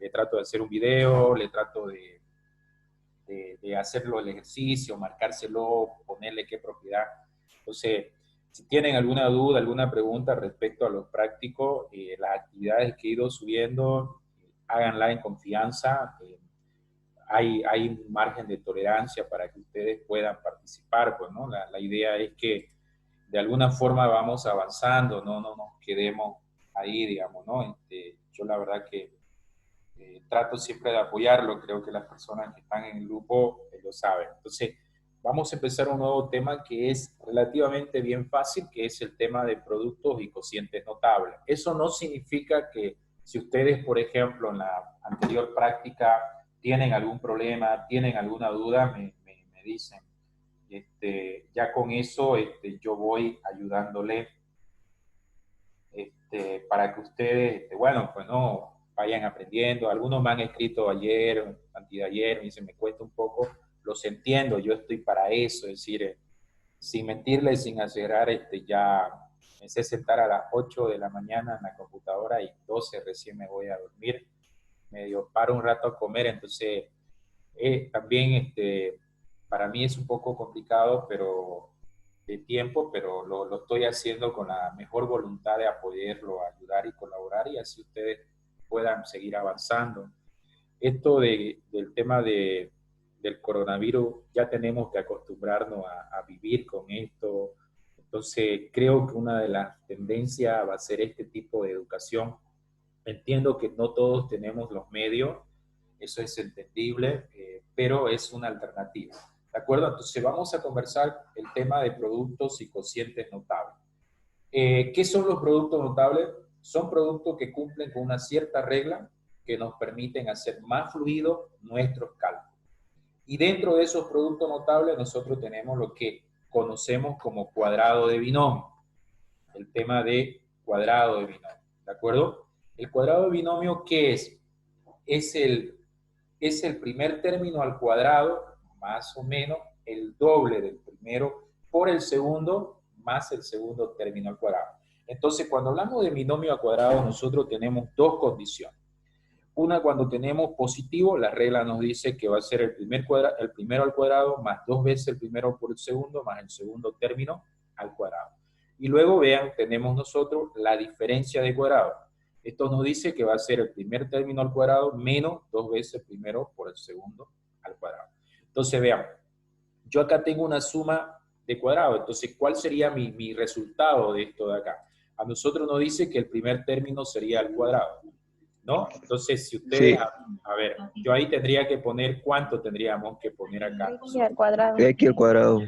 le trato de hacer un video, le trato de hacerlo el ejercicio, marcárselo, ponerle qué propiedad. Entonces, si tienen alguna duda, alguna pregunta respecto a los prácticos, las actividades que he ido subiendo, háganla en confianza. Hay un margen de tolerancia para que ustedes puedan participar, pues, ¿no? La idea es que de alguna forma vamos avanzando, no nos quedemos ahí, digamos, ¿no? Yo la verdad que trato siempre de apoyarlo, creo que las personas que están en el grupo lo saben. Entonces, vamos a empezar un nuevo tema que es relativamente bien fácil, que es el tema de productos y cocientes notables. Eso no significa que si ustedes, por ejemplo, en la anterior práctica tienen algún problema, tienen alguna duda, me dicen. Ya con eso yo voy ayudándole para que ustedes, bueno, pues no vayan aprendiendo. Algunos me han escrito ayer, antes de ayer, me dicen, me cuesta un poco, los entiendo, yo estoy para eso, es decir, sin mentirles, sin acelerar, ya me sé sentar a las 8 de la mañana en la computadora y 12 recién me voy a dormir, medio paro un rato a comer, entonces también para mí es un poco complicado, pero de tiempo, pero lo estoy haciendo con la mejor voluntad de poderlo ayudar y colaborar y así ustedes puedan seguir avanzando. Esto del tema del coronavirus, ya tenemos que acostumbrarnos a vivir con esto. Entonces, creo que una de las tendencias va a ser este tipo de educación. Entiendo que no todos tenemos los medios, eso es entendible, pero es una alternativa. ¿De acuerdo? Entonces vamos a conversar el tema de productos y cocientes notables. ¿Qué son los productos notables? Son productos que cumplen con una cierta regla que nos permiten hacer más fluidos nuestros cálculos. Y dentro de esos productos notables nosotros tenemos lo que conocemos como cuadrado de binomio. El tema de cuadrado de binomio. ¿De acuerdo? El cuadrado de binomio, ¿qué es? Es el primer término al cuadrado, más o menos el doble del primero por el segundo, más el segundo término al cuadrado. Entonces, cuando hablamos de binomio al cuadrado, nosotros tenemos dos condiciones. Una, cuando tenemos positivo, la regla nos dice que va a ser el primero al cuadrado más dos veces el primero por el segundo, más el segundo término al cuadrado. Y luego, vean, tenemos nosotros la diferencia de cuadrado. Esto nos dice que va a ser el primer término al cuadrado menos dos veces el primero por el segundo al cuadrado. Entonces, vean, yo acá tengo una suma de cuadrado. Entonces, ¿cuál sería mi resultado de esto de acá? A nosotros nos dice que el primer término sería el cuadrado, ¿no? Entonces, si ustedes, Sí, a ver, yo ahí tendría que poner, ¿cuánto tendríamos que poner acá? X al cuadrado. X al cuadrado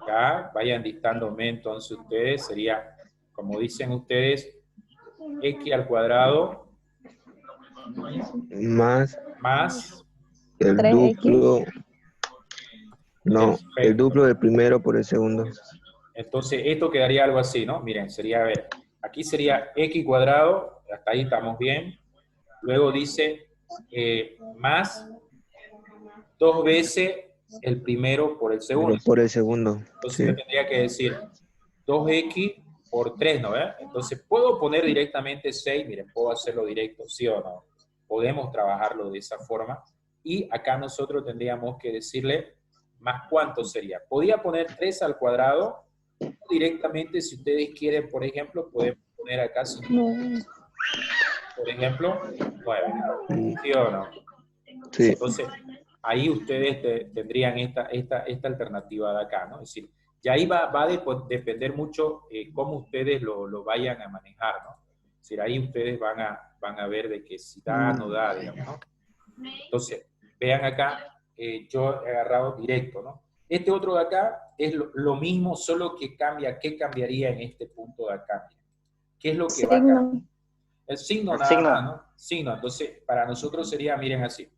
Acá, vayan dictándome entonces ustedes, sería, como dicen ustedes, X al cuadrado más más, el 3X. duplo, no, el perfecto. duplo del primero por el segundo. Entonces, esto quedaría algo así, ¿no? Miren, sería, a ver, aquí sería X cuadrado, hasta ahí estamos bien. Luego dice más dos veces el primero por el Pero segundo. por el segundo, Entonces sí. yo tendría que decir 2x por 3, ¿no? Entonces puedo poner directamente 6, miren, puedo hacerlo directo, sí o no. Podemos trabajarlo de esa forma. Y acá nosotros tendríamos que decirle más cuánto sería. Podía poner 3 al cuadrado, directamente si ustedes quieren, por ejemplo, podemos poner acá, por ejemplo, 9, Mm, ¿sí o no? sí, Entonces, ahí ustedes tendrían esta alternativa de acá, ¿no? Es decir, ya ahí va a depender mucho cómo ustedes lo vayan a manejar, ¿no? Es decir, ahí ustedes van a ver de que si da o no da, digamos, ¿no? Entonces, vean acá, yo he agarrado directo, ¿no? Este otro de acá es lo mismo, solo que cambia, ¿qué cambiaría en este punto de acá? ¿Qué es lo que va a cambiar? Signo. El signo El nada más, signo. ¿no? Signo, entonces, para nosotros sería, miren así,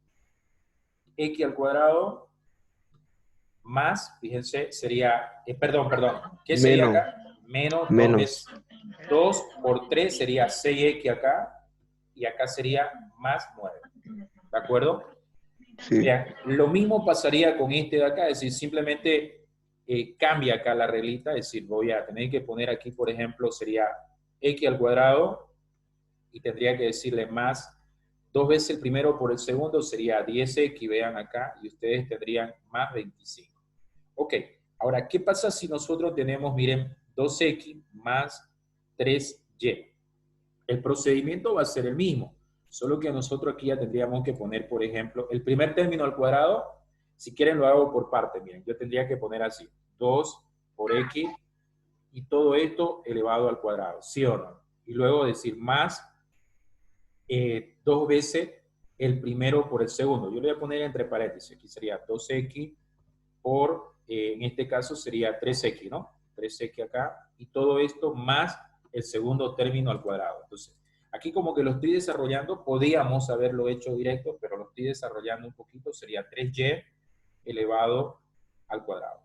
X al cuadrado más, fíjense, sería, perdón, ¿qué sería menos, acá? Menos 2 menos, veces, 2 por 3 sería 6x acá, y acá sería más 9, ¿de acuerdo? sí. Vean, lo mismo pasaría con este de acá, es decir, simplemente cambia acá la reglita, es decir, voy a tener que poner aquí, por ejemplo, sería x al cuadrado, y tendría que decirle más 2 veces el primero por el segundo sería 10x, vean acá, y ustedes tendrían más 25. Ok, ahora, ¿qué pasa si nosotros tenemos, miren, 2x más 3y? El procedimiento va a ser el mismo, solo que nosotros aquí ya tendríamos que poner, por ejemplo, el primer término al cuadrado. Si quieren lo hago por parte, miren, yo tendría que poner así, 2 por x y todo esto elevado al cuadrado, ¿sí o no? Y luego decir más 2 veces el primero por el segundo. Yo le voy a poner entre paréntesis, aquí sería 2x por, en este caso sería 3x, ¿no? 3x acá, y todo esto más el segundo término al cuadrado. Entonces, aquí como que lo estoy desarrollando, podíamos haberlo hecho directo, pero lo estoy desarrollando un poquito, sería 3y elevado al cuadrado.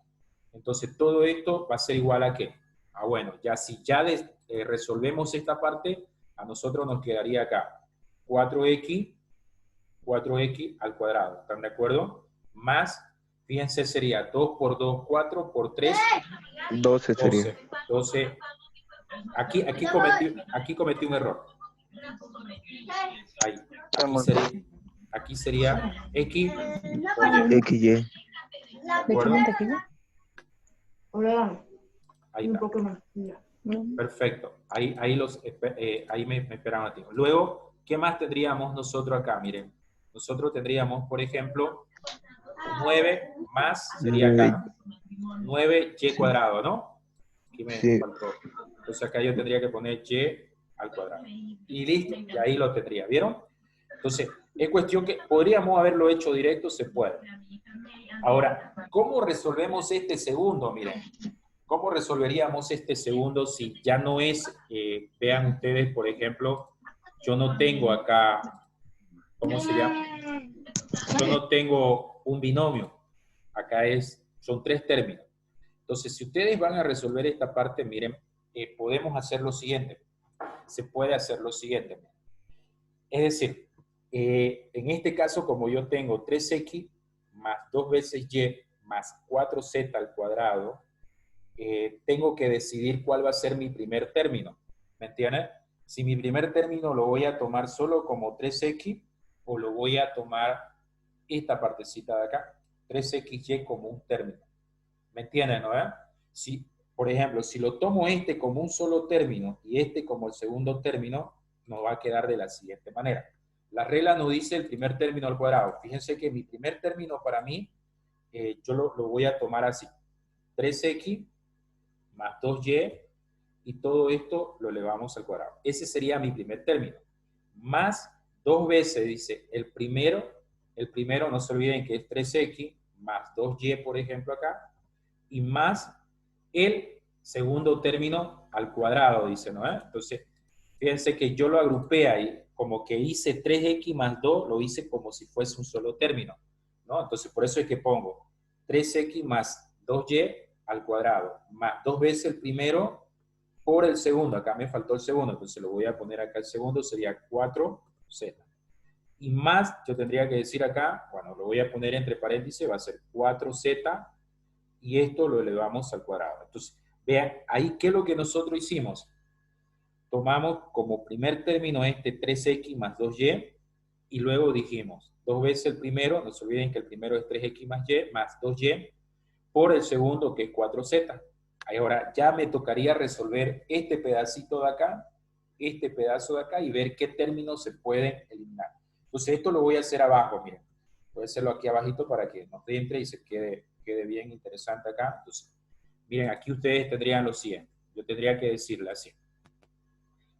Entonces, todo esto va a ser igual a ¿qué? Ah, bueno, ya si ya resolvemos esta parte, a nosotros nos quedaría acá 4x al cuadrado, ¿están de acuerdo? Más, fíjense, sería 2 por 2, 4 por 3, 12 sería. 12. Aquí cometí un error. Ahí. Aquí sería x por y. XY. ¿De acuerdo? Hola. Ahí Un está. poco más. Perfecto. Ahí me esperaban a ti. Luego, ¿qué más tendríamos nosotros acá? Miren, nosotros tendríamos, por ejemplo, 9 más, sería acá, 9y cuadrado, ¿no? Aquí me Sí. faltó. Entonces acá yo tendría que poner y al cuadrado. Y listo, y ahí lo tendría, ¿vieron? Entonces, es cuestión que podríamos haberlo hecho directo, se puede. Ahora, ¿cómo resolvemos este segundo? Miren, ¿cómo resolveríamos este segundo si ya no es, vean ustedes, por ejemplo, yo no tengo acá, ¿cómo se llama? Yo no tengo un binomio. Acá son 3 términos. Entonces, si ustedes van a resolver esta parte, miren, podemos hacer lo siguiente. Se puede hacer lo siguiente. Es decir, en este caso, como yo tengo 3x más 2 veces y más 4z al cuadrado, tengo que decidir cuál va a ser mi primer término. ¿Me entienden? Si mi primer término lo voy a tomar solo como 3x o lo voy a tomar esta partecita de acá, 3xy como un término. ¿Me entienden, no? Si, por ejemplo, si lo tomo este como un solo término y este como el segundo término, nos va a quedar de la siguiente manera. La regla nos dice el primer término al cuadrado. Fíjense que mi primer término para mí, yo lo voy a tomar así. 3x más 2y y todo esto lo elevamos al cuadrado. Ese sería mi primer término. Más 2 veces, dice, el primero no se olviden que es 3x más 2y, por ejemplo, acá, y más el segundo término al cuadrado, dice, ¿no? Entonces, fíjense que yo lo agrupé ahí, como que hice 3x más 2, lo hice como si fuese un solo término, ¿no? Entonces, por eso es que pongo 3x más 2y al cuadrado, más 2 veces el primero por el segundo. Acá me faltó el segundo, entonces lo voy a poner acá el segundo, sería 4z. Y más, yo tendría que decir acá, bueno, lo voy a poner entre paréntesis, va a ser 4z, y esto lo elevamos al cuadrado. Entonces, vean, ahí, ¿qué es lo que nosotros hicimos? Tomamos como primer término este 3x más 2y, y luego dijimos, 2 veces el primero, no se olviden que el primero es 3x más y, más 2y, por el segundo que es 4z. Ahora ya me tocaría resolver este pedacito de acá, este pedazo de acá, y ver qué términos se pueden eliminar. Entonces esto lo voy a hacer abajo, miren. Voy a hacerlo aquí abajito para que nos entre y se quede bien interesante acá. Entonces, miren, aquí ustedes tendrían lo siguiente. Yo tendría que decirle así.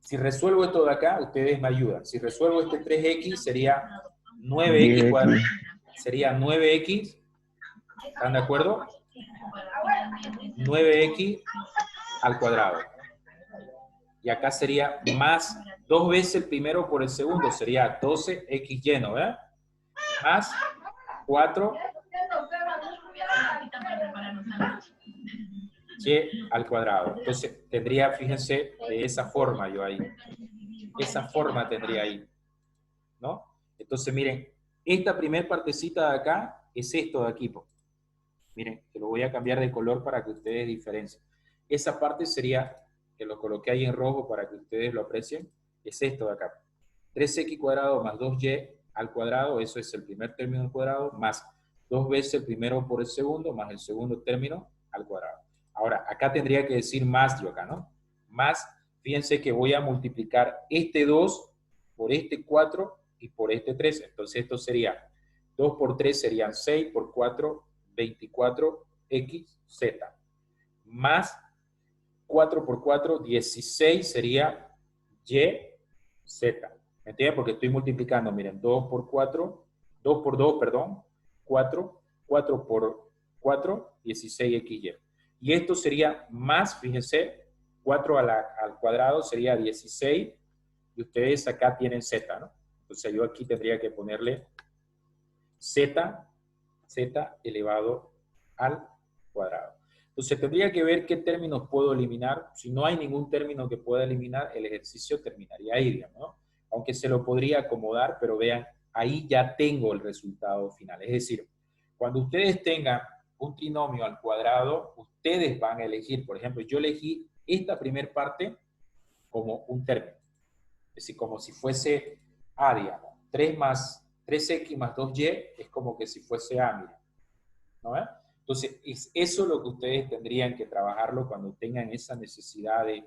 Si resuelvo esto de acá, ustedes me ayudan. Si resuelvo este 3x, sería 9x cuadrado. Sería 9x. ¿Están de acuerdo? 9x al cuadrado. Y acá sería más 2 veces el primero por el segundo. Sería 12x lleno, ¿verdad? Más 4 y al cuadrado. Entonces tendría, fíjense, de esa forma yo ahí. Esa forma tendría ahí, ¿no? Entonces miren, esta primer partecita de acá es esto de aquí. Miren, que lo voy a cambiar de color para que ustedes diferencien. Esa parte sería, que lo coloqué ahí en rojo para que ustedes lo aprecien, es esto de acá. 3x cuadrado más 2y al cuadrado, eso es el primer término al cuadrado, más 2 veces el primero por el segundo, más el segundo término al cuadrado. Ahora, acá tendría que decir más yo acá, ¿no? Más, fíjense que voy a multiplicar este 2 por este 4 y por este 3. Entonces esto sería 2 por 3 serían 6, por 4, 24xz. Más 4 por 4, 16 sería YZ. ¿Me entienden? Porque estoy multiplicando, miren, 2 por 4, 2 por 2, perdón, 4, 4 por 4, 16XY. Y esto sería más, fíjense, 4 al cuadrado sería 16, y ustedes acá tienen Z, ¿no? Entonces yo aquí tendría que ponerle Z elevado al cuadrado. Entonces tendría que ver qué términos puedo eliminar. Si no hay ningún término que pueda eliminar, el ejercicio terminaría ahí, digamos, ¿no? Aunque se lo podría acomodar, pero vean, ahí ya tengo el resultado final. Es decir, cuando ustedes tengan un trinomio al cuadrado, ustedes van a elegir, por ejemplo, yo elegí esta primera parte como un término. Es decir, como si fuese A, digamos. 3x más 2y es como que si fuese A, mira. ¿No? Entonces, es eso lo que ustedes tendrían que trabajarlo cuando tengan esa necesidad de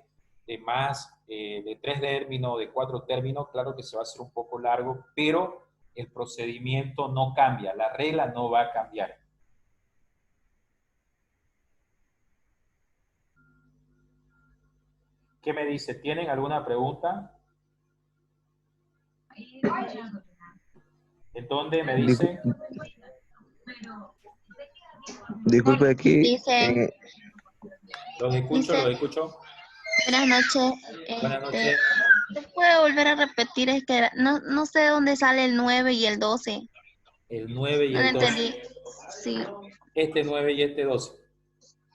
más, de 3 términos, de 4 términos. Claro que se va a hacer un poco largo, pero el procedimiento no cambia, la regla no va a cambiar. ¿Qué me dice? ¿Tienen alguna pregunta? ¿En dónde me dice? Disculpe aquí. Dice, Los escucho, dice, los escucho. buenas noches. Buenas noches. ¿Se puede volver a repetir? Es que no sé dónde sale el 9 y el 12. El 9 y No lo el 12. entendí. Sí, Este 9 y este 12.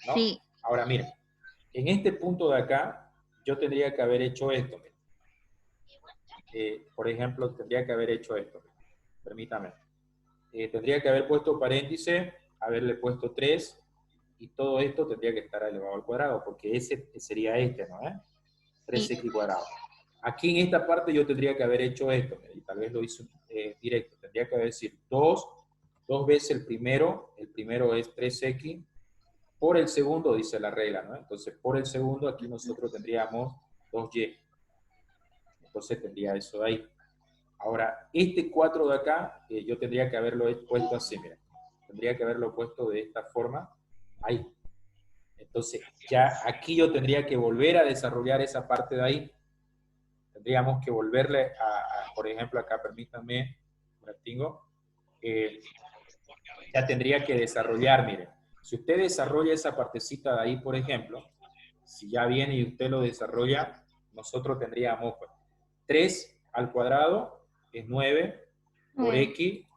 ¿No? sí. Ahora, miren. En este punto de acá, yo tendría que haber hecho esto. Por ejemplo, tendría que haber hecho esto. Permítame. Tendría que haber puesto paréntesis, haberle puesto 3, y todo esto tendría que estar elevado al cuadrado, porque ese sería este, ¿no? 3x cuadrado. Aquí en esta parte yo tendría que haber hecho esto, y tal vez lo hice directo. Tendría que haber decir 2 veces el primero es 3x, por el segundo, dice la regla, ¿no? Entonces, por el segundo, aquí nosotros tendríamos 2y. Entonces tendría eso de ahí. Ahora, este 4 de acá, yo tendría que haberlo puesto así, mira. Tendría que haberlo puesto de esta forma, ahí. Entonces, ya aquí yo tendría que volver a desarrollar esa parte de ahí. Tendríamos que volverle por ejemplo, acá, permítanme, ya tendría que desarrollar, miren. Si usted desarrolla esa partecita de ahí, por ejemplo, si ya viene y usted lo desarrolla, nosotros tendríamos pues, 3 al cuadrado es 9 por x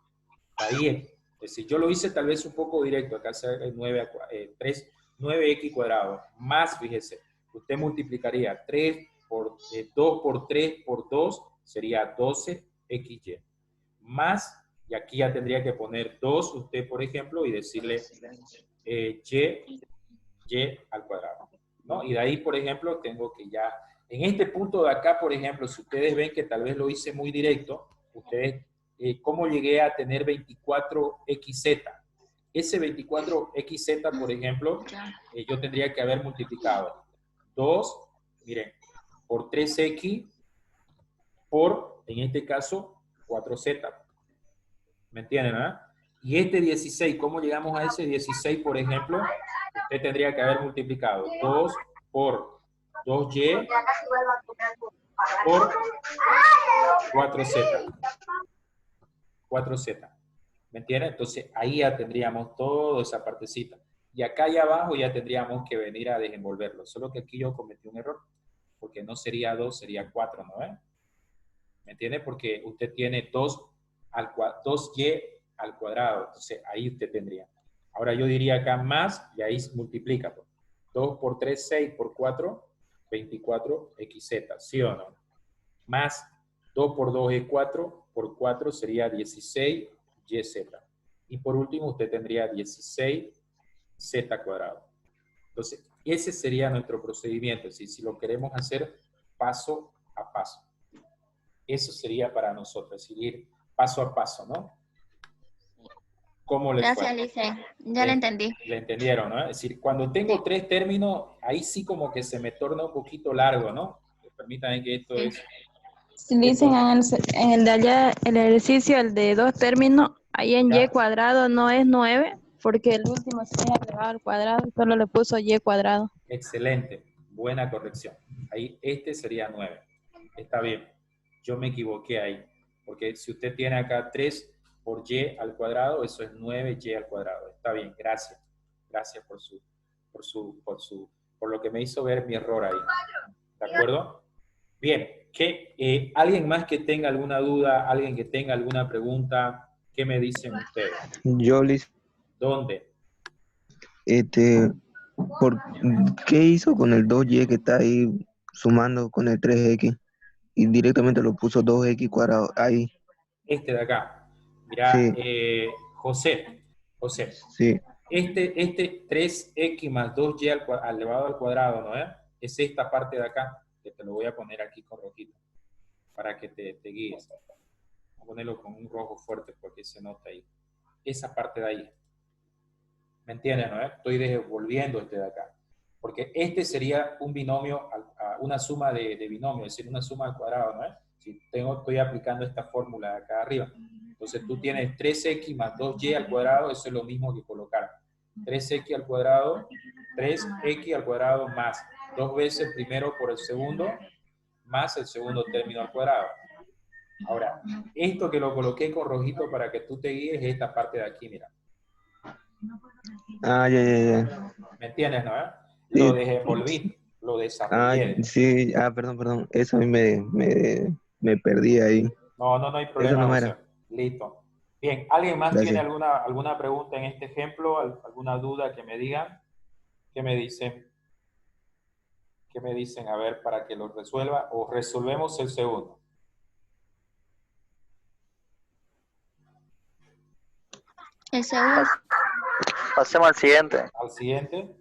a 10. Es decir, yo lo hice tal vez un poco directo, acá se 9x cuadrado, más, fíjese, usted multiplicaría 3 por 2 por 3 por 2, sería 12xy, más, y aquí ya tendría que poner 2 usted, por ejemplo, y decirle y al cuadrado, ¿no? Y de ahí, por ejemplo, tengo que ya, en este punto de acá, por ejemplo, si ustedes ven que tal vez lo hice muy directo, ustedes, ¿cómo llegué a tener 24xz? Ese 24xz, por ejemplo, yo tendría que haber multiplicado 2, miren, por 3x, por, en este caso, 4z. ¿Me entienden, verdad? Y este 16, ¿cómo llegamos a ese 16, por ejemplo? Usted tendría que haber multiplicado 2 por 2y por 4z. 4z. ¿Me entienden? Entonces, ahí ya tendríamos toda esa partecita. Y acá y abajo ya tendríamos que venir a desenvolverlo. Solo que aquí yo cometí un error. Porque no sería 2, sería 4, ¿no? ¿Me entiende? Porque usted tiene 2y al cuadrado. Entonces, ahí usted tendría. Ahora yo diría acá más, y ahí se multiplica. 2 por 3, 6 por 4, 24xz, ¿sí o no? Más 2 por 2 es 4, por 4 sería 16yz. Y por último, usted tendría 16z cuadrado. Entonces, ese sería nuestro procedimiento, si lo queremos hacer paso a paso. Eso sería para nosotros, seguir paso a paso, ¿no? ¿Cómo les Gracias, fue? Licen. Ya lo entendí. Le entendieron, ¿no? Es decir, cuando tengo tres términos, ahí sí como que se me torna un poquito largo, ¿no? Permítanme que esto Sí. es... Si dicen Esto, en el de allá, el ejercicio, el de dos términos, ahí en y ¿ya? cuadrado no es 9 porque el último se ha elevado al cuadrado, solo le puso y cuadrado. Excelente, buena corrección. Ahí este sería 9. Está bien, yo me equivoqué ahí, porque si usted tiene acá 3 por y al cuadrado, eso es 9y al cuadrado. Está bien, gracias. Gracias por lo que me hizo ver mi error ahí. ¿De acuerdo? Bien, ¿alguien más que tenga alguna duda, alguien que tenga alguna pregunta? ¿Qué me dicen ustedes? Yo, Liz, ¿Dónde? este, ¿por qué hizo con el 2y que está ahí sumando con el 3x y directamente lo puso 2x cuadrado ahí? Este de acá. Mira, Sí, José, sí. este 3x más 2y elevado al cuadrado, ¿no es? Es esta parte de acá, que te lo voy a poner aquí con rojito, para que te guíes. Voy a ponerlo con un rojo fuerte porque se nota ahí. Esa parte de ahí. ¿Me entiendes, no? Estoy devolviendo este de acá. Porque este sería un binomio, una suma de binomio, es decir, una suma al cuadrado, ¿no? Si estoy aplicando esta fórmula de acá arriba. Entonces tú tienes 3x más 2y al cuadrado, eso es lo mismo que colocar 3x al cuadrado, 3x al cuadrado más dos veces el primero por el segundo, más el segundo término al cuadrado. Ahora, esto que lo coloqué con rojito para que tú te guíes es esta parte de aquí, mira. Ah, ya. ¿Me entiendes, no? Lo Sí, desenvolví, lo desarrollé. sí, perdón. Eso a mí me perdí ahí. No hay Eso problema, no José. era. Listo. Bien, ¿alguien más tiene Gracias. alguna pregunta en este ejemplo? ¿Alguna duda que me digan? ¿Qué me dicen? ¿Qué me dicen? A ver, para que lo resuelva o resolvemos el segundo. El segundo, Pasemos al siguiente. Al siguiente.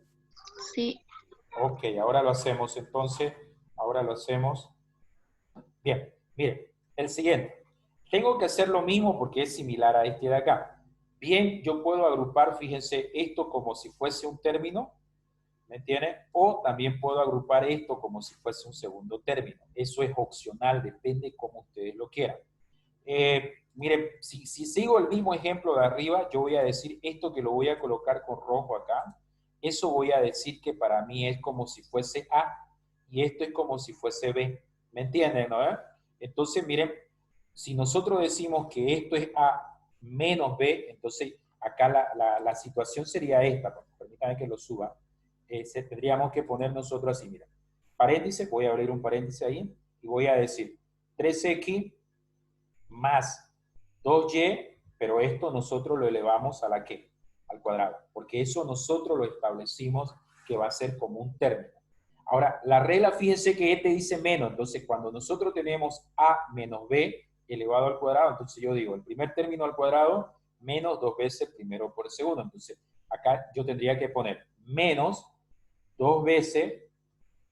sí. Ok, ahora lo hacemos entonces. Ahora lo hacemos. Bien, mire, el siguiente. Tengo que hacer lo mismo porque es similar a este de acá. Bien, yo puedo agrupar, fíjense, esto como si fuese un término, ¿me entienden? O también puedo agrupar esto como si fuese un segundo término. Eso es opcional, depende cómo ustedes lo quieran. Miren, si sigo el mismo ejemplo de arriba, yo voy a decir esto que lo voy a colocar con rojo acá. Eso voy a decir que para mí es como si fuese A y esto es como si fuese B. ¿Me entienden, no? Entonces, miren, si nosotros decimos que esto es A menos B, entonces acá la situación sería esta. Permítanme que lo suba. Tendríamos que poner nosotros así, mira. Paréntesis, voy a abrir un paréntesis ahí y voy a decir 3x más 2y, pero esto nosotros lo elevamos a la ¿qué? Al cuadrado, porque eso nosotros lo establecimos que va a ser como un término. Ahora, la regla, fíjense que este dice menos, entonces cuando nosotros tenemos a menos b elevado al cuadrado, entonces yo digo el primer término al cuadrado menos dos veces el primero por el segundo. Entonces, acá yo tendría que poner menos dos veces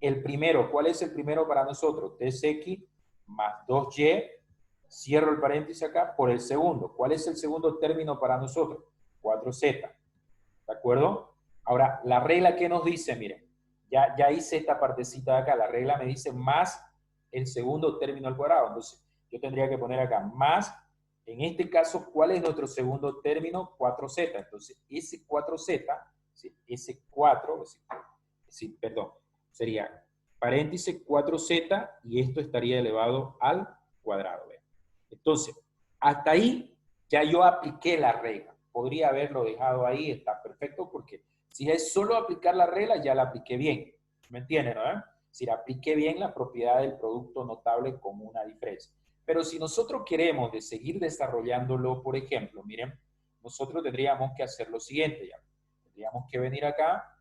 el primero. ¿Cuál es el primero para nosotros? 3x más 2y, cierro el paréntesis acá, por el segundo. ¿Cuál es el segundo término para nosotros? 4z. ¿De acuerdo? Ahora, la regla que nos dice, miren, ya hice esta partecita de acá, la regla me dice más el segundo término al cuadrado. Entonces, yo tendría que poner acá más, en este caso, ¿cuál es nuestro segundo término? 4z. Entonces, ese 4z, ese 4, perdón, sería paréntesis 4z y esto estaría elevado al cuadrado. ¿Ve? Entonces, hasta ahí ya yo apliqué la regla. Podría haberlo dejado ahí, está perfecto, porque si es solo aplicar la regla, ya la apliqué bien. ¿Me entienden, no? Si apliqué bien la propiedad del producto notable como una diferencia. Pero si nosotros queremos de seguir desarrollándolo, por ejemplo, miren, nosotros tendríamos que hacer lo siguiente ya. Tendríamos que venir acá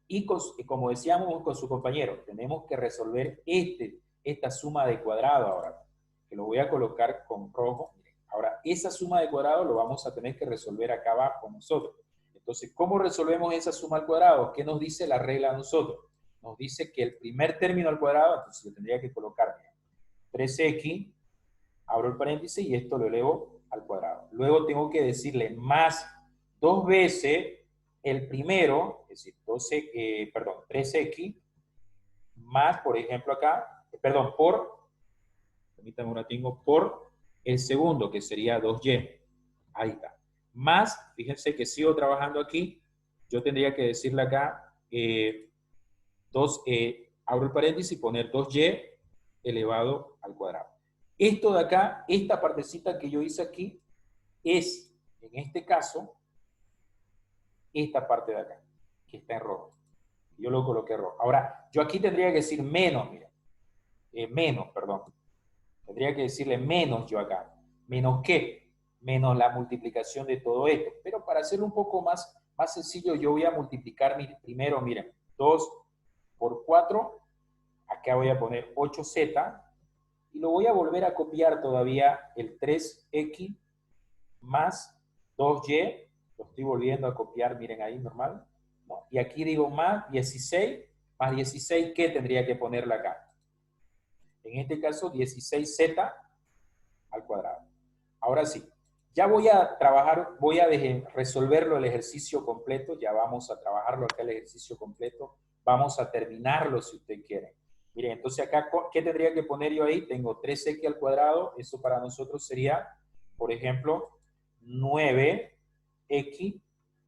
y como decíamos con su compañero, tenemos que resolver esta suma de cuadrado ahora, que lo voy a colocar con rojo. Ahora, esa suma de cuadrado lo vamos a tener que resolver acá abajo nosotros. Entonces, ¿cómo resolvemos esa suma al cuadrado? ¿Qué nos dice la regla a nosotros? Nos dice que el primer término al cuadrado, entonces yo tendría que colocar, mira, 3x, abro el paréntesis y esto lo elevo al cuadrado. Luego tengo que decirle más 2 veces el primero, es decir, 3x, más, por ejemplo, acá, perdón, permítanme un ratingo, por el segundo, que sería 2y. Ahí está. Más, fíjense que sigo trabajando aquí, yo tendría que decirle acá, abro el paréntesis y poner 2y elevado al cuadrado. Esto de acá, esta partecita que yo hice aquí, es, en este caso, esta parte de acá, que está en rojo. Yo lo coloqué rojo. Ahora, yo aquí tendría que decir menos, mira. Menos, perdón. Tendría que decirle menos yo acá. ¿Menos qué? Menos la multiplicación de todo esto. Pero para hacerlo un poco más sencillo, yo voy a multiplicar primero, miren, 2 por 4. Acá voy a poner 8z. Y lo voy a volver a copiar todavía el 3x más 2y. Lo estoy volviendo a copiar, miren ahí, normal. ¿No? Y aquí digo más 16. Más 16, ¿qué tendría que ponerle acá? En este caso, 16z al cuadrado. Ahora sí, ya voy a trabajar, voy a resolverlo el ejercicio completo, ya vamos a trabajarlo acá el ejercicio completo, vamos a terminarlo si usted quiere. Miren, entonces acá, ¿qué tendría que poner yo ahí? Tengo 3x al cuadrado, eso para nosotros sería, por ejemplo, 9x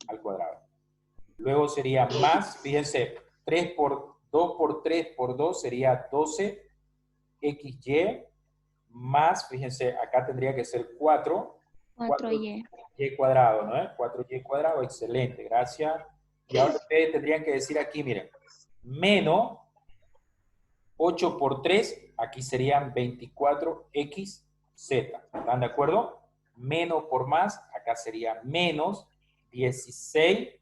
al cuadrado. Luego sería más, fíjense, 3 por 2 por 3 por 2 sería 12 XY más, fíjense, acá tendría que ser 4y. Y cuadrado, ¿no? 4y cuadrado, excelente, gracias. Y ahora ustedes tendrían que decir aquí, miren, menos 8 por 3, aquí serían 24xz. ¿Están de acuerdo? Menos por más, acá sería menos 16yz.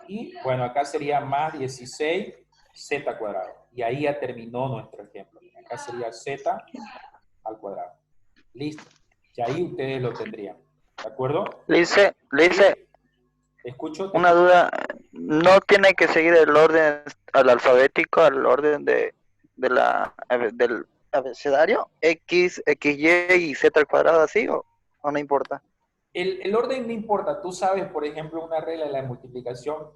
Y bueno, acá sería más 16z cuadrado. Y ahí ya terminó nuestro ejemplo. Acá sería z al cuadrado. Listo. Y ahí ustedes lo tendrían. ¿De acuerdo? Le hice ¿Te escucho? una duda. ¿No tiene que seguir el orden al alfabético, al orden del abecedario? X, XY y Z al cuadrado así, o no importa? El orden no importa. Tú sabes, por ejemplo, una regla de la multiplicación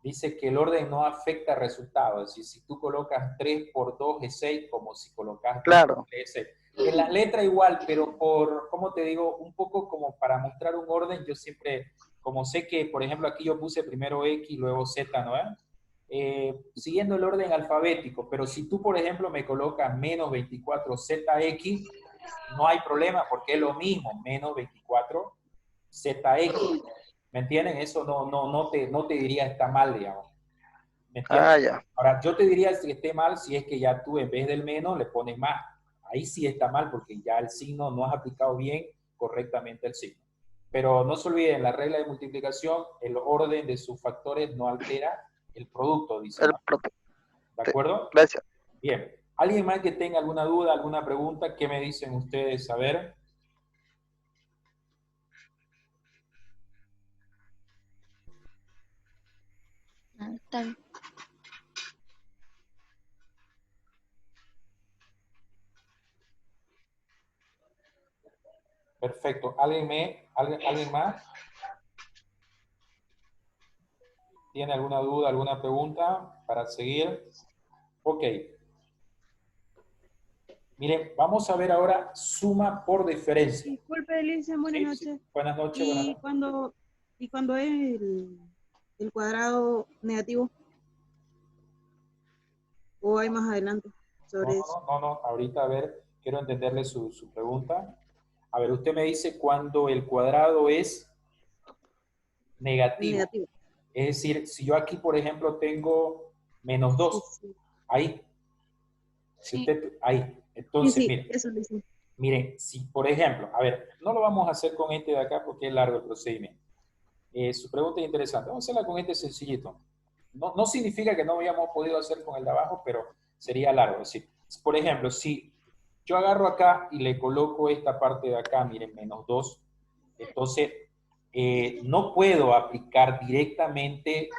dice que el orden no afecta al resultado. Es decir, si tú colocas 3 por 2 es 6, como si colocas 2 Claro. por 3 es 6. En las letras igual, pero por, ¿cómo te digo? Un poco como para mostrar un orden, yo siempre, como sé que, por ejemplo, aquí yo puse primero X, luego Z, ¿no? Siguiendo el orden alfabético, pero si tú, por ejemplo, me colocas menos 24ZX, no hay problema porque es lo mismo, menos 24ZX. ¿Me entienden? Eso no te diría está mal, digamos. ¿Me entiendes? Ah, ya. Ahora, yo te diría si esté mal si es que ya tú en vez del menos le pones más. Ahí sí está mal porque ya el signo no has aplicado bien correctamente el signo. Pero no se olviden, la regla de multiplicación, el orden de sus factores no altera el producto, dice. ¿No? ¿De acuerdo? Gracias. Bien. ¿Alguien más que tenga alguna duda, alguna pregunta? ¿Qué me dicen ustedes? A ver. Está bien. Perfecto. ¿Alguien más? ¿Tiene alguna duda, alguna pregunta para seguir? Ok. Miren, vamos a ver ahora suma por diferencia. Disculpe, Elisa, buenas Sí, noches. sí. Buenas noches, buenas ¿Y noches. cuando es el cuadrado negativo? ¿O hay más adelante sobre eso? No. Ahorita, a ver, quiero entenderle su pregunta. A ver, usted me dice cuando el cuadrado es negativo. Negativo. Es decir, si yo aquí, por ejemplo, tengo menos 2, Sí. ahí. Si Sí. usted, ahí. Sí, Entonces, sí, eso lo hice. miren, si por ejemplo, a ver, no lo vamos a hacer con este de acá porque es largo el procedimiento. Su pregunta es interesante. Vamos a hacerla con este sencillito. No significa que no habíamos podido hacer con el de abajo, pero sería largo. Es decir, por ejemplo, si yo agarro acá y le coloco esta parte de acá, miren, menos 2, entonces no puedo aplicar directamente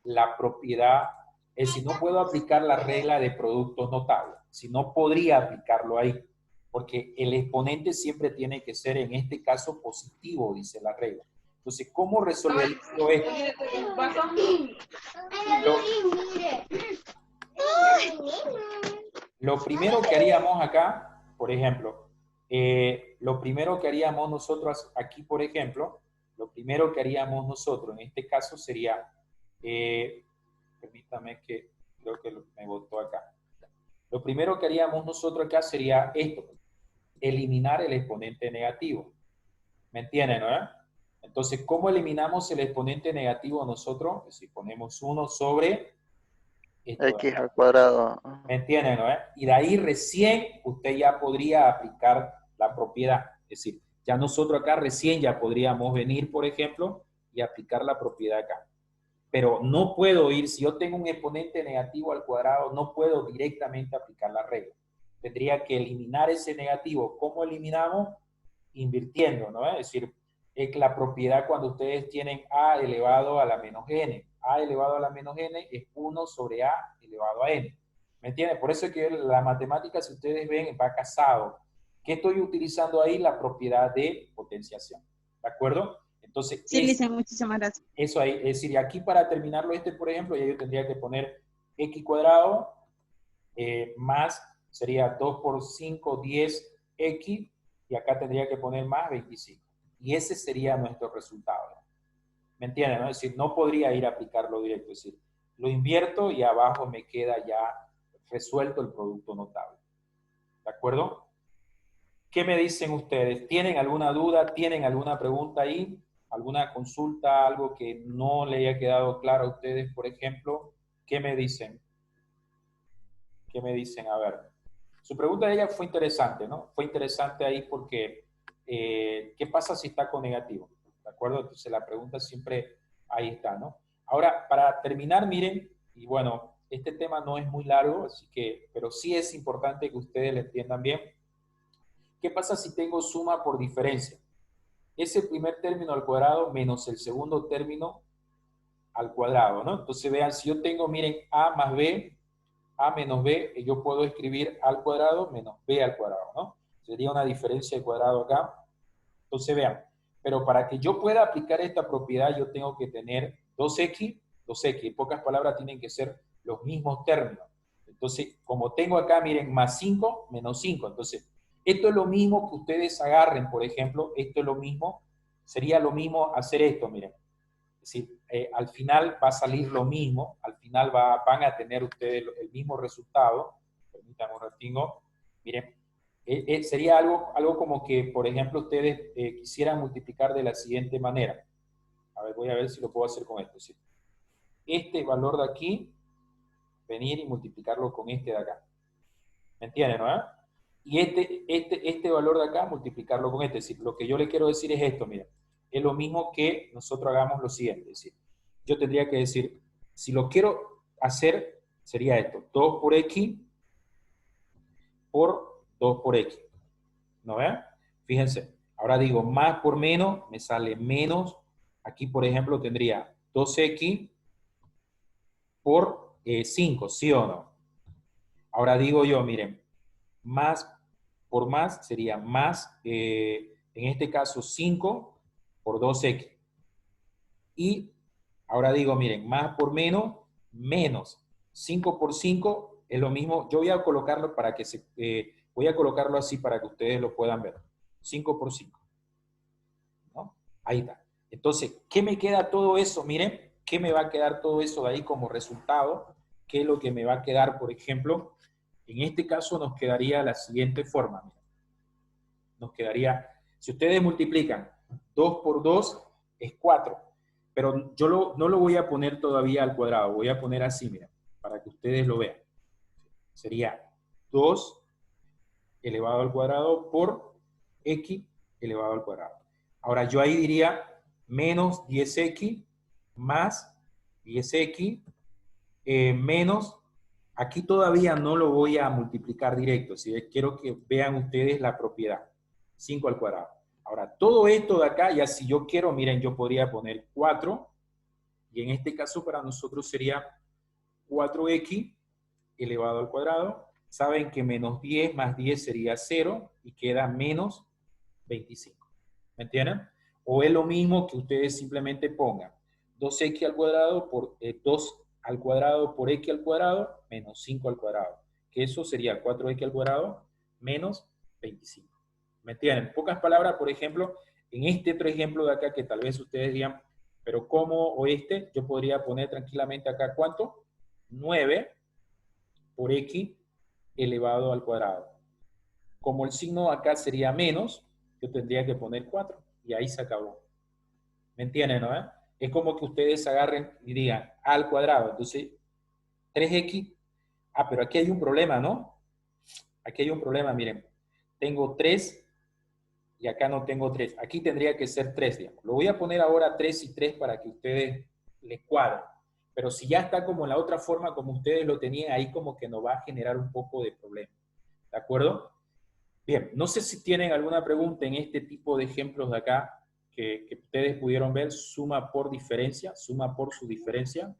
la propiedad Es decir, no puedo aplicar la regla de productos notables. Si no podría aplicarlo ahí, porque el exponente siempre tiene que ser, en este caso, positivo, dice la regla. Entonces, ¿cómo resolver esto? Lo primero que haríamos acá, por ejemplo, lo primero que haríamos nosotros aquí, por ejemplo, lo primero que haríamos nosotros en este caso sería, permítame que creo que me botó acá. Lo primero que haríamos nosotros acá sería esto, eliminar el exponente negativo. ¿Me entienden, no? Entonces, ¿cómo eliminamos el exponente negativo nosotros? Si ponemos 1 sobre esto X al cuadrado. ¿me entienden, no? Y de ahí recién usted ya podría aplicar la propiedad. Es decir, ya nosotros acá recién ya podríamos venir, por ejemplo, y aplicar la propiedad acá. Pero no puedo ir, si yo tengo un exponente negativo al cuadrado, no puedo directamente aplicar la regla. Tendría que eliminar ese negativo. ¿Cómo eliminamos? Invirtiendo, ¿no? Es decir, es la propiedad cuando ustedes tienen a elevado a la menos n. A elevado a la menos n es 1 sobre a elevado a n. ¿Me entienden? Por eso es que la matemática, si ustedes ven, va casado. ¿Qué estoy utilizando ahí? La propiedad de potenciación. ¿De acuerdo? Entonces, Sí, Lisa, muchísimas gracias. eso ahí, es decir, aquí para terminarlo por ejemplo, ya yo tendría que poner x cuadrado más, sería 2 por 5, 10x, y acá tendría que poner más 25. Y ese sería nuestro resultado. ¿Me entienden? ¿No? Es decir, no podría ir a aplicarlo directo. Es decir, lo invierto y abajo me queda ya resuelto el producto notable. ¿De acuerdo? ¿Qué me dicen ustedes? ¿Tienen alguna duda? ¿Tienen alguna pregunta ahí? ¿Alguna consulta? ¿Algo que no le haya quedado claro a ustedes, por ejemplo? ¿Qué me dicen? ¿Qué me dicen? A ver. Su pregunta de ella fue interesante, ¿no? Fue interesante ahí porque ¿qué pasa si está con negativo? ¿De acuerdo? Entonces la pregunta siempre ahí está, ¿no? Ahora, para terminar, miren, y bueno, este tema no es muy largo, así que, pero sí es importante que ustedes lo entiendan bien. ¿Qué pasa si tengo suma por diferencia? Es el primer término al cuadrado menos el segundo término al cuadrado, ¿no? Entonces vean, si yo tengo, miren, a más b, a menos b, yo puedo escribir al cuadrado menos b al cuadrado, ¿no? Sería una diferencia de cuadrado acá. Entonces vean, pero para que yo pueda aplicar esta propiedad, yo tengo que tener 2x, en pocas palabras tienen que ser los mismos términos. Entonces, como tengo acá, miren, más 5, menos 5, entonces, esto es lo mismo que ustedes agarren, por ejemplo, esto es lo mismo, sería lo mismo hacer esto, miren. Es decir, al final va a salir lo mismo, al final van a tener ustedes el mismo resultado. Permítanme un ratito. Miren, sería algo como que, por ejemplo, ustedes quisieran multiplicar de la siguiente manera. A ver, voy a ver si lo puedo hacer con esto. ¿Sí? Este valor de aquí, venir y multiplicarlo con este de acá. ¿Me entienden, no? Y este valor de acá, multiplicarlo con este. Es decir, lo que yo le quiero decir es esto, miren. Es lo mismo que nosotros hagamos lo siguiente. Es decir, yo tendría que decir, si lo quiero hacer, sería esto. 2 por x por 2 por x. ¿No ven? Fíjense. Ahora digo, más por menos, me sale menos. Aquí, por ejemplo, tendría 2x por 5, ¿sí o no? Ahora digo yo, miren, más por más sería más, en este caso 5 por 2x. Y ahora digo, miren, más por menos, menos 5 por 5 es lo mismo. Yo voy a colocarlo para que voy a colocarlo así para que ustedes lo puedan ver. 5 por 5. ¿No? Ahí está. Entonces, ¿qué me queda todo eso? Miren, ¿qué me va a quedar todo eso de ahí como resultado? ¿Qué es lo que me va a quedar, por ejemplo? En este caso nos quedaría la siguiente forma. Miren. Nos quedaría, si ustedes multiplican 2 por 2 es 4. Pero yo no lo voy a poner todavía al cuadrado, voy a poner así, mira, para que ustedes lo vean. Sería 2 elevado al cuadrado por x elevado al cuadrado. Ahora yo ahí diría menos 10x más 10x menos, aquí todavía no lo voy a multiplicar directo, ¿sí? Quiero que vean ustedes la propiedad, 5 al cuadrado. Ahora, todo esto de acá, ya si yo quiero, miren, yo podría poner 4, y en este caso para nosotros sería 4x elevado al cuadrado. Saben que menos 10 más 10 sería 0 y queda menos 25. ¿Me entienden? O es lo mismo que ustedes simplemente pongan 2x al cuadrado por 2 al cuadrado por x al cuadrado menos 5 al cuadrado. Que eso sería 4x al cuadrado menos 25. ¿Me entienden? En pocas palabras, por ejemplo, en este otro ejemplo de acá que tal vez ustedes digan, pero ¿cómo o este? Yo podría poner tranquilamente acá, ¿cuánto? 9 por x elevado al cuadrado. Como el signo acá sería menos, yo tendría que poner 4 y ahí se acabó. ¿Me entienden, no? Es como que ustedes agarren y digan a al cuadrado. Entonces, 3x. Ah, pero aquí hay un problema, ¿no? Aquí hay un problema, miren. Tengo 3 y acá no tengo 3. Aquí tendría que ser 3, digamos. Lo voy a poner ahora 3 y 3 para que ustedes les cuadren. Pero si ya está como en la otra forma, como ustedes lo tenían, ahí como que nos va a generar un poco de problema. ¿De acuerdo? Bien, no sé si tienen alguna pregunta en este tipo de ejemplos de acá que ustedes pudieron ver. Suma por diferencia, suma por su diferencia.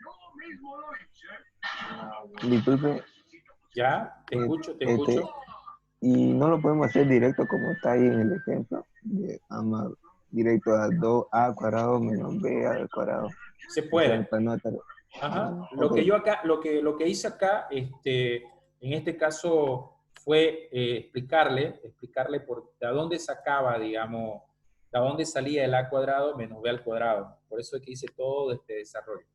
Disculpe, Ya, te escucho, te escucho. y no lo podemos hacer directo como está ahí en el ejemplo. Directo a 2a al cuadrado menos b al cuadrado. Se O sea, puede. para no estar- Ajá. Lo ok. que yo acá, lo que hice acá, en este caso fue explicarle de dónde sacaba, digamos, de dónde salía el a cuadrado menos b al cuadrado. Por eso es que hice todo este desarrollo.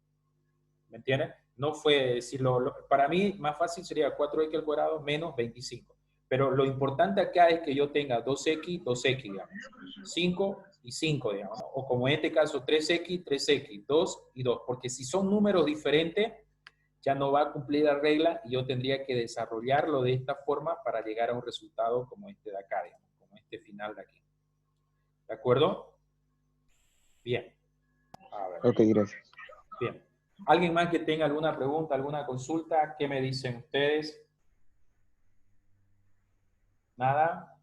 ¿Me entienden? No fue decirlo, para mí más fácil sería 4x al cuadrado menos 25. Pero lo importante acá es que yo tenga 2x, 2x, digamos. 5 y 5, digamos. O como en este caso 3x, 3x, 2 y 2. Porque si son números diferentes, ya no va a cumplir la regla y yo tendría que desarrollarlo de esta forma para llegar a un resultado como este de acá, digamos, como este final de aquí. ¿De acuerdo? Bien. A ver. Ok, gracias. Bien. ¿Alguien más que tenga alguna pregunta, alguna consulta? ¿Qué me dicen ustedes? ¿Nada?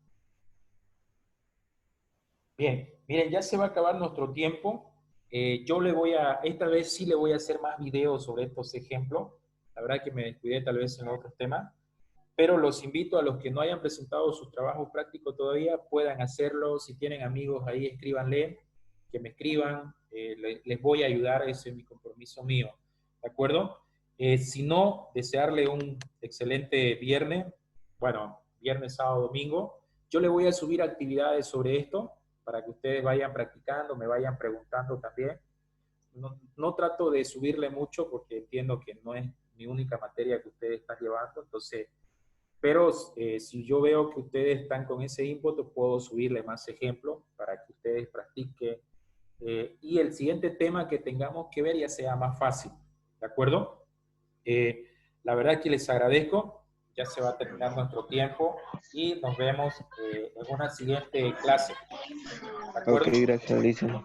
Bien. Miren, ya se va a acabar nuestro tiempo. Yo esta vez sí le voy a hacer más videos sobre estos ejemplos. La verdad que me descuidé tal vez en otros temas. Pero los invito a los que no hayan presentado sus trabajos prácticos todavía, puedan hacerlo. Si tienen amigos ahí, escríbanle, que me escriban. Les voy a ayudar, ese es mi compromiso mío. ¿De acuerdo? Si no, desearle un excelente viernes. Bueno, viernes, sábado, domingo. Yo le voy a subir actividades sobre esto para que ustedes vayan practicando, me vayan preguntando también. No trato de subirle mucho porque entiendo que no es mi única materia que ustedes están llevando, entonces, pero si yo veo que ustedes están con ese input, puedo subirle más ejemplos para que ustedes practiquen y el siguiente tema que tengamos que ver ya sea más fácil, ¿de acuerdo? La verdad que les agradezco, ya se va a terminar nuestro tiempo y nos vemos en una siguiente clase. ¿De acuerdo? Ok, gracias, Alicia.